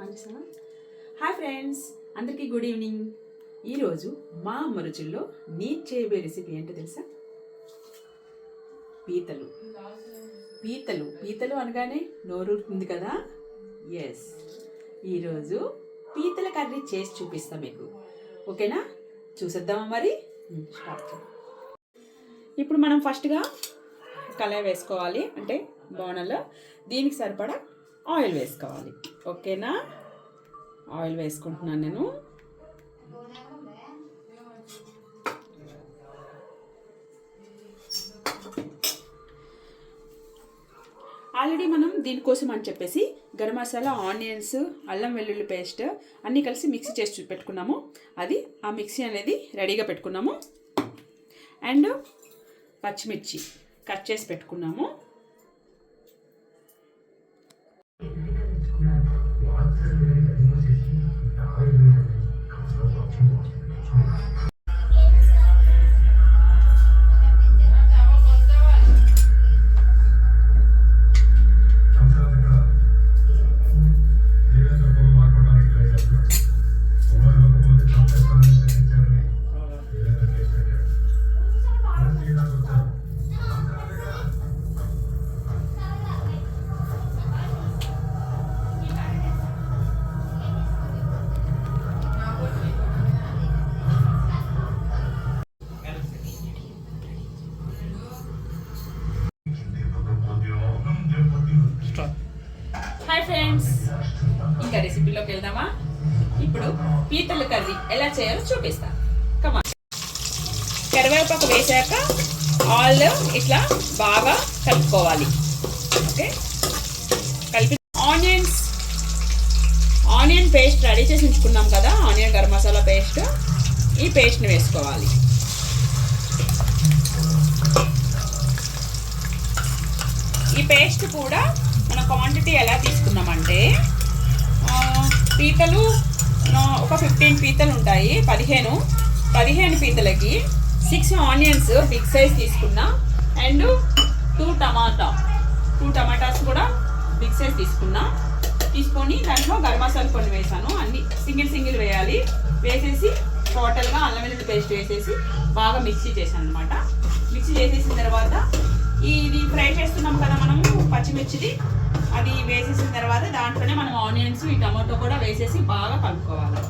Hi friends, అందరికీ good evening. ఈరోజు మా అమ్మ రుచుల్లో నేను చేయబోయే రెసిపీ ఏంటో తెలుసా? పీతలు. పీతలు పీతలు అనగానే నోరూరుతుంది కదా. ఎస్, ఈరోజు పీతల కర్రీ చేసి చూపిస్తాం మీకు. ఓకేనా? చూసేద్దామా మరి? స్టార్ట్. ఇప్పుడు మనం ఫస్ట్గా కళాయి వేసుకోవాలి, అంటే బోనలో దీనికి సరిపడా ఆయిల్ వేసుకోవాలి. ఓకేనా? ఆయిల్ వేసుకుంటున్నాను నేను. ఆల్రెడీ మనం దీనికోసం అని చెప్పేసి గరం మసాలా, ఆనియన్స్, అల్లం వెల్లుల్లి పేస్ట్ అన్నీ కలిసి మిక్సీ చేసి పెట్టుకున్నాము. అది ఆ మిక్సీ అనేది రెడీగా పెట్టుకున్నాము. అండ్ పచ్చిమిర్చి కట్ చేసి పెట్టుకున్నాము. హాయ్ ఫ్రెండ్స్, ఇంకా రెసిపీలోకి వెళ్దామా? ఇప్పుడు పీతల కర్రీ ఎలా చేయాలో చూపిస్తాను. కమాన్. కరివేపాకు వేసాక ఆల్ ఇట్లా బాగా కలుపుకోవాలి. ఓకే, కలిపి ఆనియన్ పేస్ట్ రెడీ చేసి ఉంచుకున్నాం కదా, ఆనియన్ గరం మసాలా పేస్ట్. ఈ పేస్ట్ని వేసుకోవాలి. ఈ పేస్ట్ కూడా మన క్వాంటిటీ ఎలా తీసుకున్నామంటే, పీతలు ఒక 15 పీతలు ఉంటాయి. 15 పీతలకి 6 ఆనియన్స్ బిగ్ సైజ్ తీసుకున్నా. అండ్ 2 టమాటాస్ కూడా బిగ్ సైజ్ తీసుకొని దాంట్లో గరం మసాలా కొన్ని వేసాను. అన్ని సింగిల్ వేయాలి. వేసేసి టోటల్గా అల్లం వెల్లుల్లి పేస్ట్ వేసేసి బాగా మిక్సీ చేశాను అనమాట. మిక్సీ చేసేసిన తర్వాత ఇది ఫ్రై చేస్తున్నాం కదా మనము పచ్చిమిర్చిది, అది వేసేసిన తర్వాత దాంట్లోనే మనం ఆనియన్స్, ఈ టమాటో కూడా వేసేసి బాగా కలుపుకోవాలి.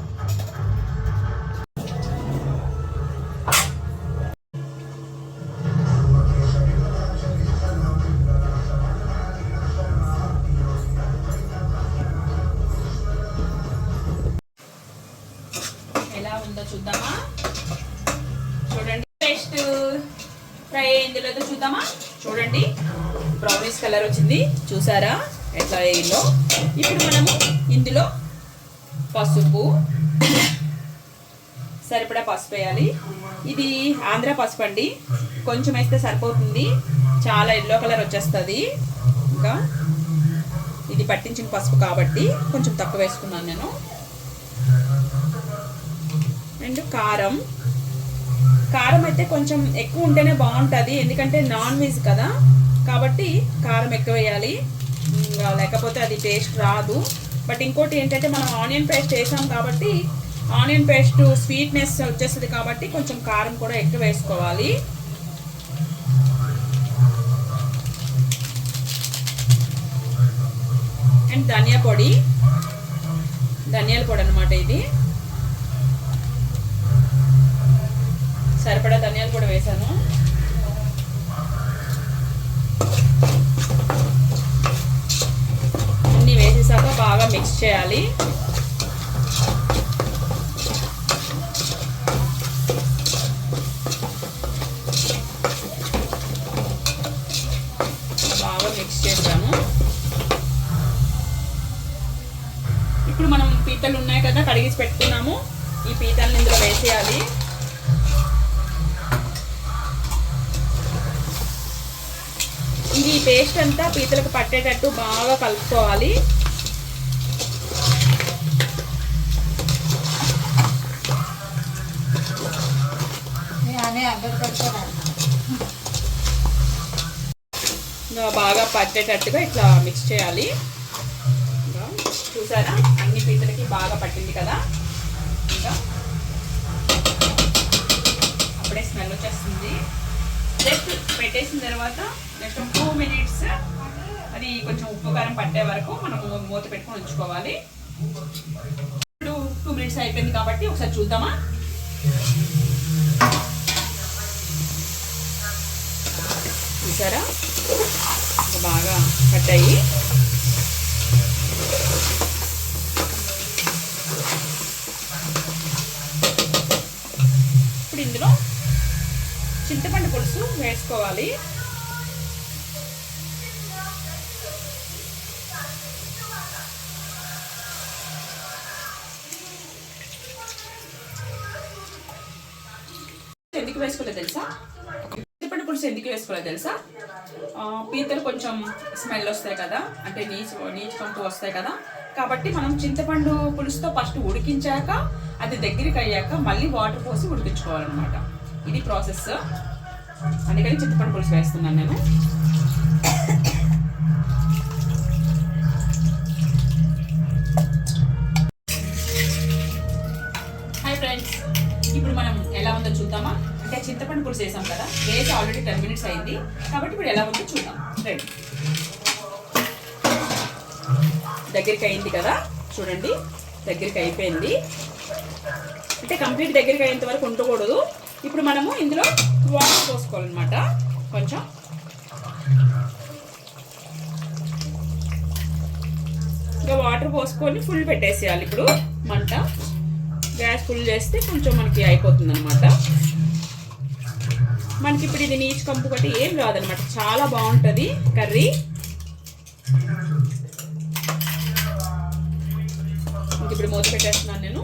ఎలా ఉందో చూద్దామా? చూడండి, పేస్ట్ ఫ్రై అయింది లేదో చూద్దామా? చూడండి, బ్రౌనిష్ కలర్ వచ్చింది. చూసారా ఎట్లా అయ్యిందో? ఇప్పుడు మనము ఇందులో పసుపు, సరిపడా పసుపు వేయాలి. ఇది ఆంధ్ర పసుపు అండి, కొంచెం వేస్తే సరిపోతుంది, చాలా ఎల్లో కలర్ వచ్చేస్తుంది. ఇంకా ఇది పట్టించిన పసుపు కాబట్టి కొంచెం తక్కువ వేసుకున్నాను నేను. అండ్ కారం అయితే కొంచెం ఎక్కువ ఉంటేనే బాగుంటుంది, ఎందుకంటే నాన్ వెజ్ కదా కాబట్టి కారం ఎక్కువ వేయాలి, లేకపోతే అది టేస్ట్ రాదు. బట్ ఇంకోటి ఏంటంటే మనం ఆనియన్ పేస్ట్ వేసాం కాబట్టి ఆనియన్ పేస్ట్ స్వీట్నెస్ వచ్చేస్తుంది కాబట్టి కొంచెం కారం కూడా ఎక్కువ వేసుకోవాలి. అండ్ ధనియాల పొడి అనమాట. ఇది సరిపడా ధనియాలు కూడా వేసాను. అన్నీ వేసేసాక బాగా మిక్స్ చేయాలి. బాగా మిక్స్ చేసాము. ఇప్పుడు మనం పీతలు ఉన్నాయి కదా, కడిగేసి పెట్టుకున్నాము. ఈ పీతల్ని ఇందులో వేసేయాలి. ఇది పేస్ట్ అంతా పీతలకు పట్టేటట్టు బాగా కలుపుకోవాలి. బాగా పట్టేటట్టుగా ఇట్లా మిక్స్ చేయాలి. చూసారా అన్ని పీతలకి బాగా పట్టింది కదా. ఇంకా అప్పుడే స్మెల్ వచ్చేస్తుంది. జస్ట్ పెట్టేసిన తర్వాత నెక్స్ట్ 2 minutes అది కొంచెం ఉప్పు కారం పట్టే వరకు మనం మూత పెట్టుకొని ఉంచుకోవాలి. ఇప్పుడు 2 minutes అయిపోయింది కాబట్టి ఒకసారి చూద్దామా. చూసారా బాగా పట్టాయి. ఇప్పుడు ఇందులో చింతపండు పులుసు వేసుకోవాలి. ఎందుకు వేసుకోలేదు తెలుసా? చింతపండు పులుసు ఎందుకు వేసుకోలేదు తెలుసా? పీతలు కొంచెం స్మెల్ వస్తాయి కదా, అంటే నీచు కంపు వస్తాయి కదా, కాబట్టి మనం చింతపండు పులుసుతో ఫస్ట్ ఉడికించాక అది దగ్గరికి అయ్యాక మళ్ళీ వాటర్ పోసి ఉడికించుకోవాలన్నమాట. ఇది ప్రాసెస్. అందుకని చింతపండు పులుసు వేస్తున్నాను నేను. హాయ్ ఫ్రెండ్స్, ఇప్పుడు మనం ఎలా ఉందో చూద్దామా. అంటే చింతపండు పులుసు వేసాం కదా, వేసి ఆల్రెడీ 10 minutes అయింది కాబట్టి ఇప్పుడు ఎలా ఉందో చూద్దాం. రైట్, దగ్గరికి అయింది కదా, చూడండి దగ్గరికి అయిపోయింది. అంటే కంప్లీట్ దగ్గరికి అయ్యేంత వరకు ఉండకూడదు. ఇప్పుడు మనము ఇందులో వాటర్ పోసుకోవాలన్నమాట. కొంచెం ఇంకా వాటర్ పోసుకొని ఫుల్ పెట్టేసేయాలి. ఇప్పుడు మంట గ్యాస్ ఫుల్ చేస్తే కొంచెం మనకి అయిపోతుంది అనమాట. మనకి ఇప్పుడు ఇది నీచు కంపు కట్టి ఏం రాదనమాట, చాలా బాగుంటుంది కర్రీ. ఇంక ఇప్పుడు మూత పెట్టేస్తున్నాను నేను.